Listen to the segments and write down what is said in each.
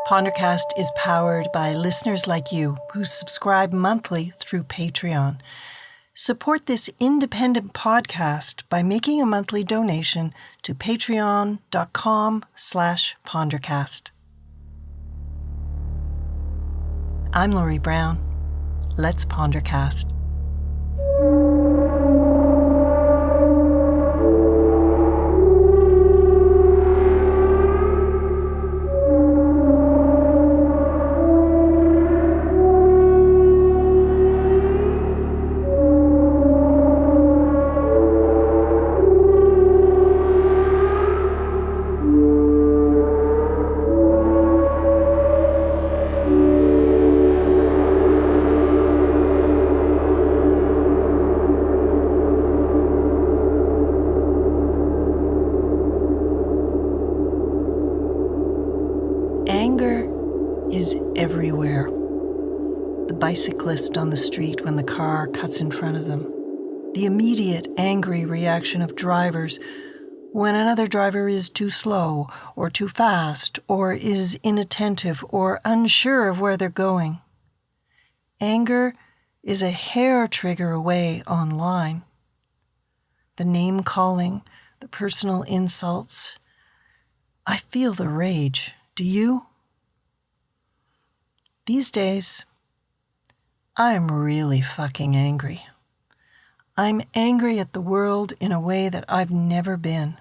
Pondercast is powered by listeners like you who subscribe monthly through Patreon. Support this independent podcast by making a monthly donation to patreon.com/Pondercast. I'm Laurie Brown. Let's Pondercast. Anger is everywhere. The bicyclist on the street when the car cuts in front of them. The immediate angry reaction of drivers when another driver is too slow or too fast or is inattentive or unsure of where they're going. Anger is a hair trigger away online. The name calling, the personal insults. I feel the rage. Do you? These days, I'm really fucking angry. I'm angry at the world in a way that I've never been.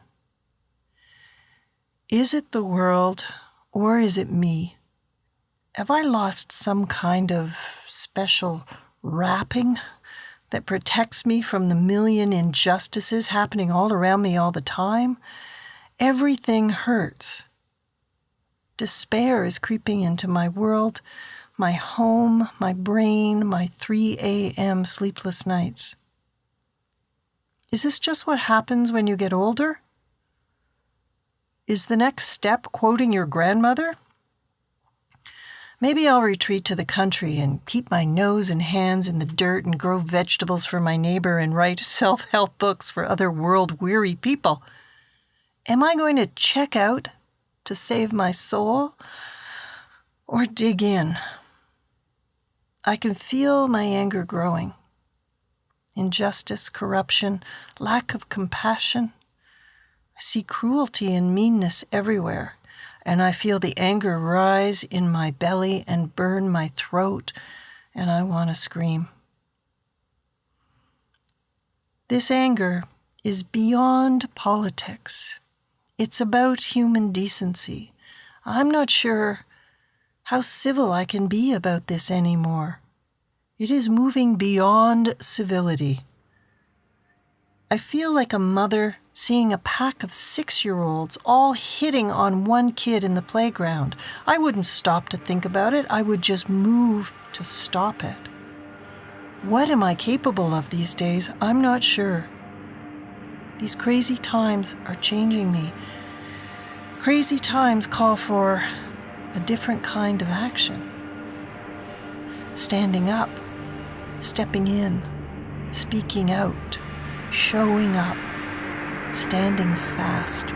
Is it the world or is it me? Have I lost some kind of special wrapping that protects me from the million injustices happening all around me all the time? Everything hurts. Despair is creeping into my world, my home, my brain, my 3 a.m. sleepless nights. Is this just what happens when you get older? Is the next step quoting your grandmother? Maybe I'll retreat to the country and keep my nose and hands in the dirt and grow vegetables for my neighbor and write self-help books for other world-weary people. Am I going to check out to save my soul or dig in? I can feel my anger growing. Injustice, corruption, lack of compassion. I see cruelty and meanness everywhere, and I feel the anger rise in my belly and burn my throat, and I want to scream. This anger is beyond politics. It's about human decency. I'm not sure how civil I can be about this anymore. It is moving beyond civility. I feel like a mother seeing a pack of 6-year-olds all hitting on one kid in the playground. I wouldn't stop to think about it. I would just move to stop it. What am I capable of these days? I'm not sure. These crazy times are changing me. Crazy times call for a different kind of action. Standing up, stepping in, speaking out, showing up, standing fast.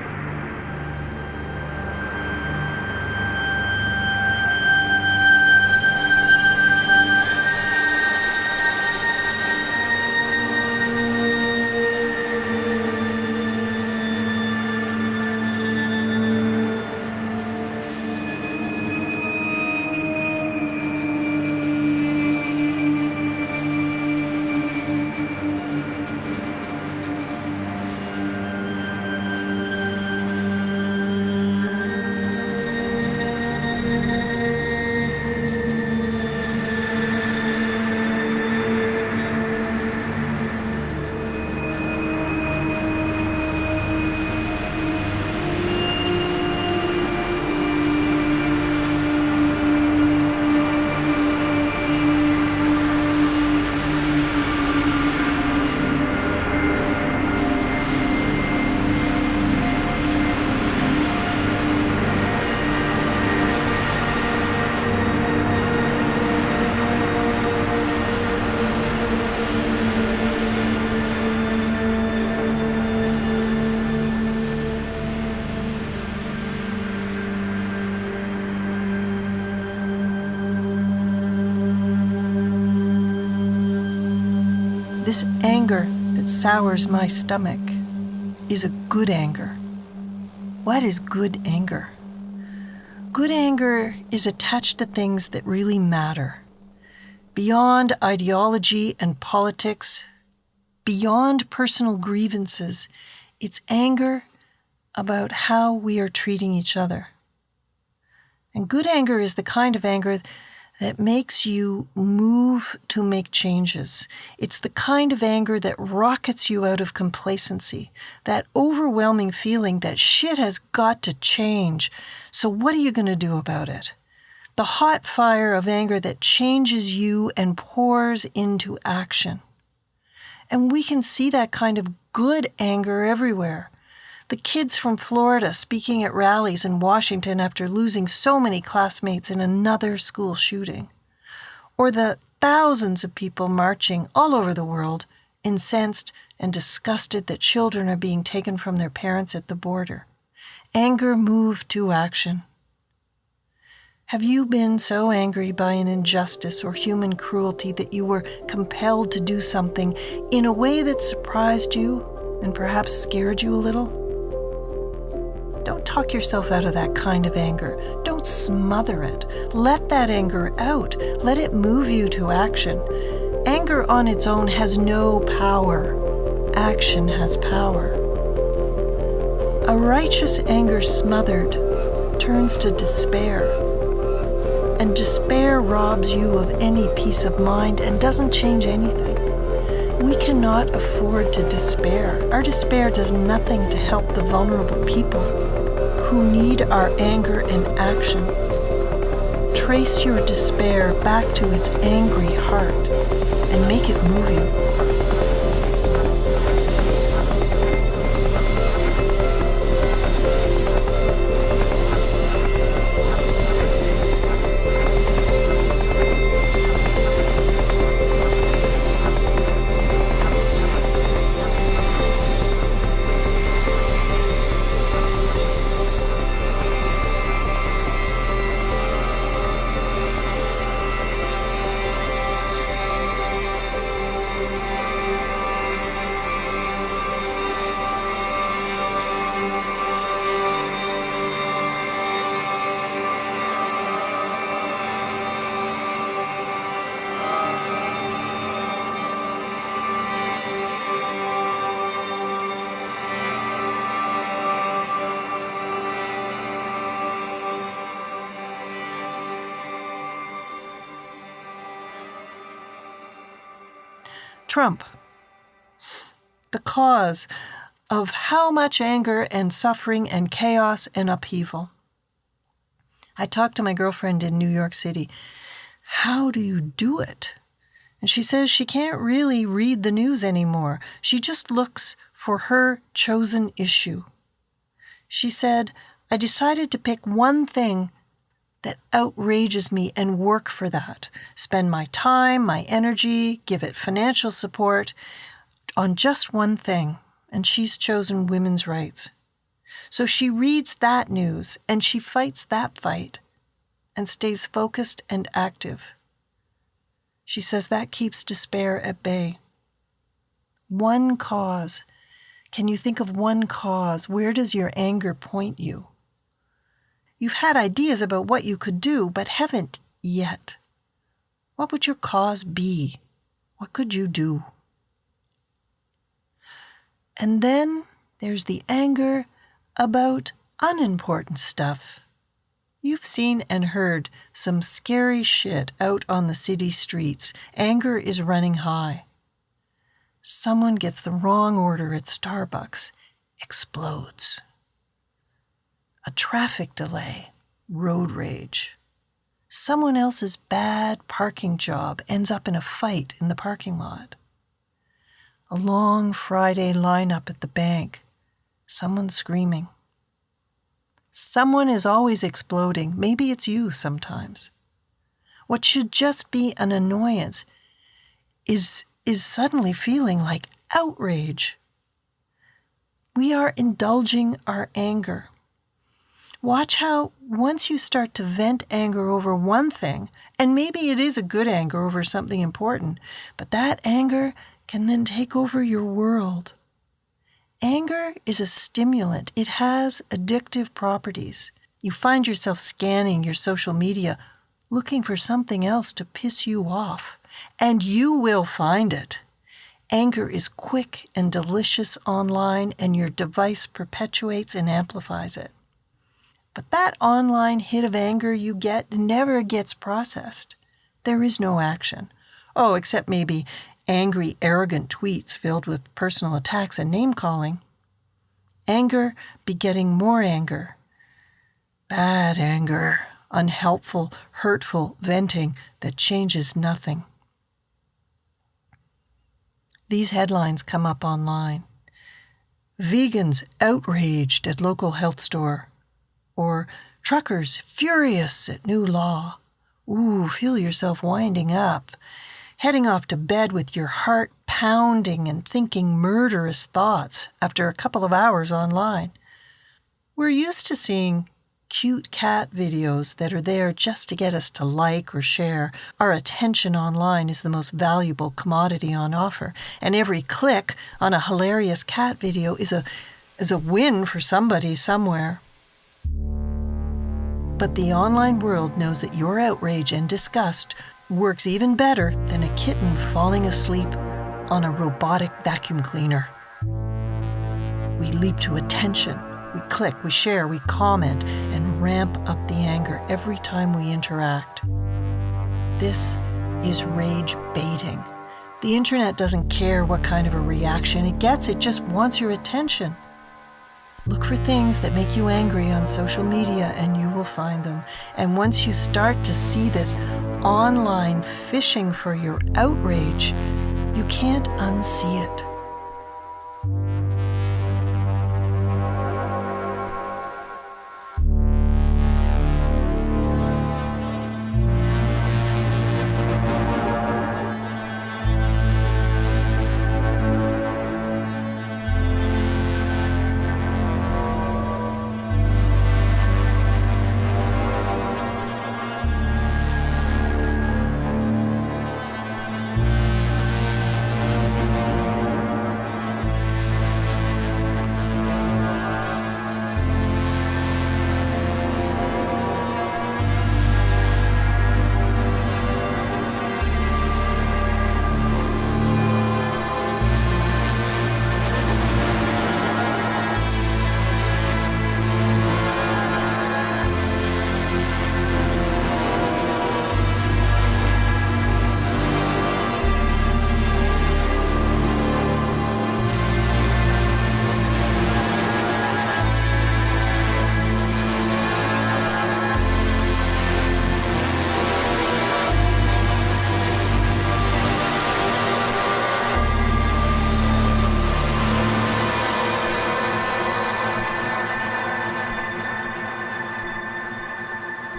This anger that sours my stomach is a good anger. What is good anger? Good anger is attached to things that really matter. Beyond ideology and politics, beyond personal grievances, it's anger about how we are treating each other. And good anger is the kind of anger that makes you move to make changes. It's the kind of anger that rockets you out of complacency, that overwhelming feeling that shit has got to change. So what are you going to do about it? The hot fire of anger that changes you and pours into action. And we can see that kind of good anger everywhere. The kids from Florida speaking at rallies in Washington after losing so many classmates in another school shooting. Or the thousands of people marching all over the world, incensed and disgusted that children are being taken from their parents at the border. Anger moved to action. Have you been so angry by an injustice or human cruelty that you were compelled to do something in a way that surprised you and perhaps scared you a little? Don't talk yourself out of that kind of anger. Don't smother it. Let that anger out. Let it move you to action. Anger on its own has no power. Action has power. A righteous anger smothered turns to despair. And despair robs you of any peace of mind and doesn't change anything. We cannot afford to despair. Our despair does nothing to help the vulnerable people who need our anger and action. Trace your despair back to its angry heart and make it move you. Trump, the cause of how much anger and suffering and chaos and upheaval. I talked to my girlfriend in New York City. How do you do it? And she says she can't really read the news anymore. She just looks for her chosen issue. She said, I decided to pick one thing that outrages me and work for that. Spend my time, my energy, give it financial support on just one thing. And she's chosen women's rights. So she reads that news and she fights that fight and stays focused and active. She says that keeps despair at bay. One cause. Can you think of one cause? Where does your anger point you? You've had ideas about what you could do, but haven't yet. What would your cause be? What could you do? And then there's the anger about unimportant stuff. You've seen and heard some scary shit out on the city streets. Anger is running high. Someone gets the wrong order at Starbucks, explodes. A traffic delay, road rage. Someone else's bad parking job ends up in a fight in the parking lot. A long Friday lineup at the bank, someone screaming. Someone is always exploding. Maybe it's you sometimes. What should just be an annoyance is suddenly feeling like outrage. We are indulging our anger. Watch how once you start to vent anger over one thing, and maybe it is a good anger over something important, but that anger can then take over your world. Anger is a stimulant. It has addictive properties. You find yourself scanning your social media, looking for something else to piss you off, and you will find it. Anger is quick and delicious online, and your device perpetuates and amplifies it. But that online hit of anger you get never gets processed. There is no action. Oh, except maybe angry, arrogant tweets filled with personal attacks and name-calling. Anger begetting more anger. Bad anger, unhelpful, hurtful venting that changes nothing. These headlines come up online. Vegans outraged at local health store. Or truckers furious at new law. Ooh, feel yourself winding up, heading off to bed with your heart pounding and thinking murderous thoughts after a couple of hours online. We're used to seeing cute cat videos that are there just to get us to like or share. Our attention online is the most valuable commodity on offer, and every click on a hilarious cat video is a win for somebody somewhere. But the online world knows that your outrage and disgust works even better than a kitten falling asleep on a robotic vacuum cleaner. We leap to attention. We click, we share, we comment, and ramp up the anger every time we interact. This is rage baiting. The internet doesn't care what kind of a reaction it gets, it just wants your attention. Look for things that make you angry on social media and you will find them. And once you start to see this online fishing for your outrage, you can't unsee it.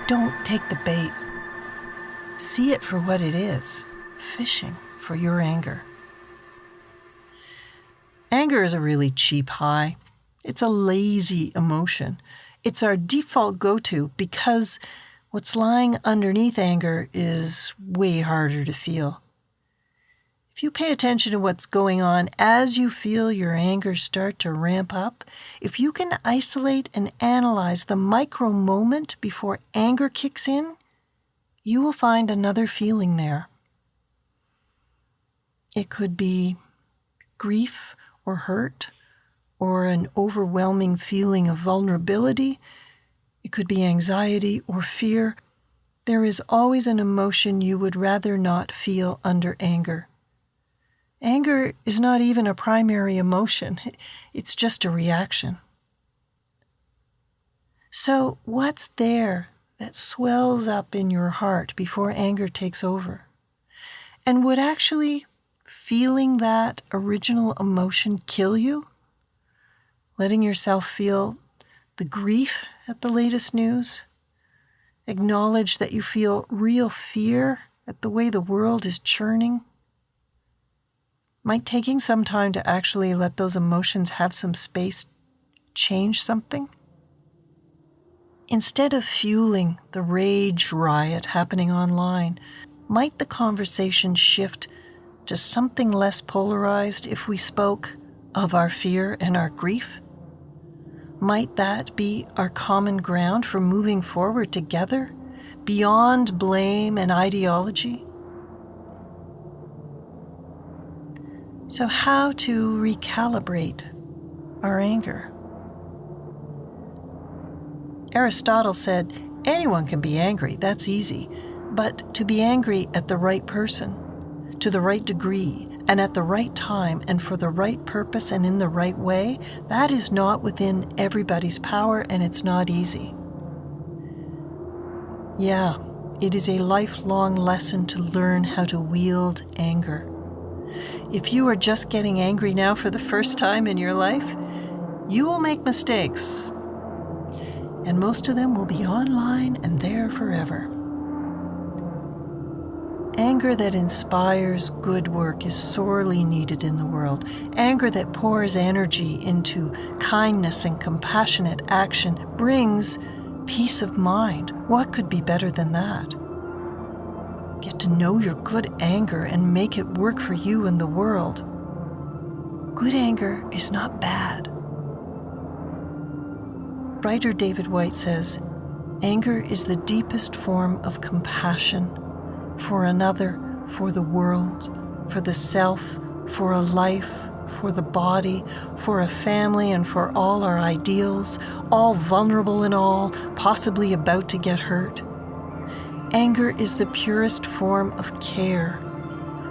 Don't take the bait. See it for what it is, fishing for your anger. Anger is a really cheap high. It's a lazy emotion. It's our default go-to because what's lying underneath anger is way harder to feel. If you pay attention to what's going on as you feel your anger start to ramp up, if you can isolate and analyze the micro moment before anger kicks in, you will find another feeling there. It could be grief or hurt, or an overwhelming feeling of vulnerability. It could be anxiety or fear. There is always an emotion you would rather not feel under anger. Anger is not even a primary emotion. It's just a reaction. So what's there that swells up in your heart before anger takes over? And would actually feeling that original emotion kill you? Letting yourself feel the grief at the latest news? Acknowledge that you feel real fear at the way the world is churning? Might taking some time to actually let those emotions have some space change something? Instead of fueling the rage riot happening online, might the conversation shift to something less polarized if we spoke of our fear and our grief? Might that be our common ground for moving forward together, beyond blame and ideology? So how to recalibrate our anger? Aristotle said, anyone can be angry, that's easy, but to be angry at the right person, to the right degree, and at the right time, and for the right purpose and in the right way, that is not within everybody's power, and it's not easy. Yeah, it is a lifelong lesson to learn how to wield anger. If you are just getting angry now for the first time in your life, you will make mistakes, and most of them will be online and there forever. Anger that inspires good work is sorely needed in the world. Anger that pours energy into kindness and compassionate action brings peace of mind. What could be better than that? Get to know your good anger and make it work for you and the world. Good anger is not bad. Writer David White says, anger is the deepest form of compassion for another, for the world, for the self, for a life, for the body, for a family, and for all our ideals, all vulnerable and all, possibly about to get hurt. Anger is the purest form of care.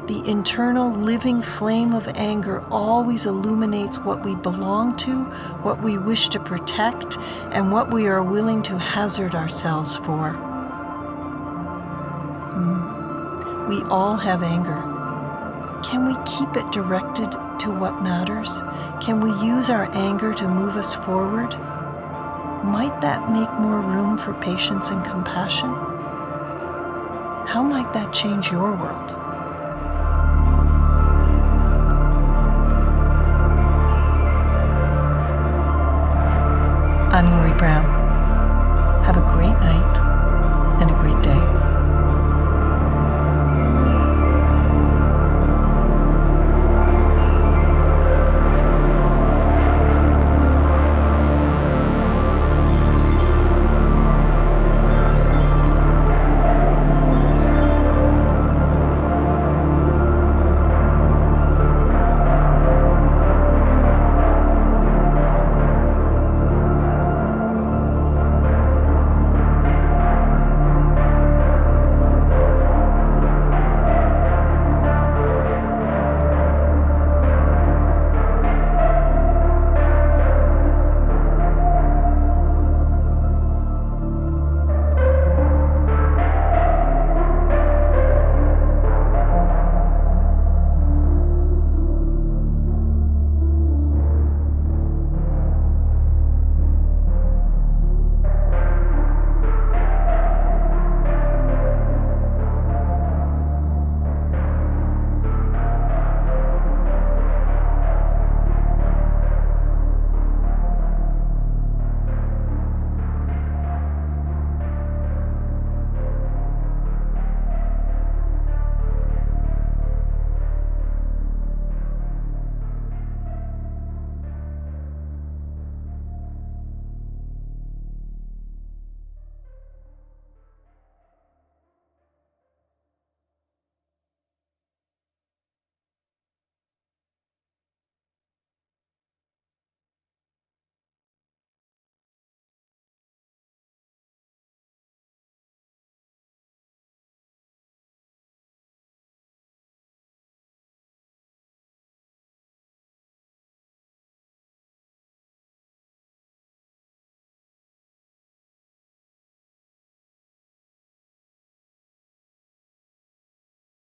The internal living flame of anger always illuminates what we belong to, what we wish to protect, and what we are willing to hazard ourselves for. We all have anger. Can we keep it directed to what matters? Can we use our anger to move us forward? Might that make more room for patience and compassion? How might that change your world?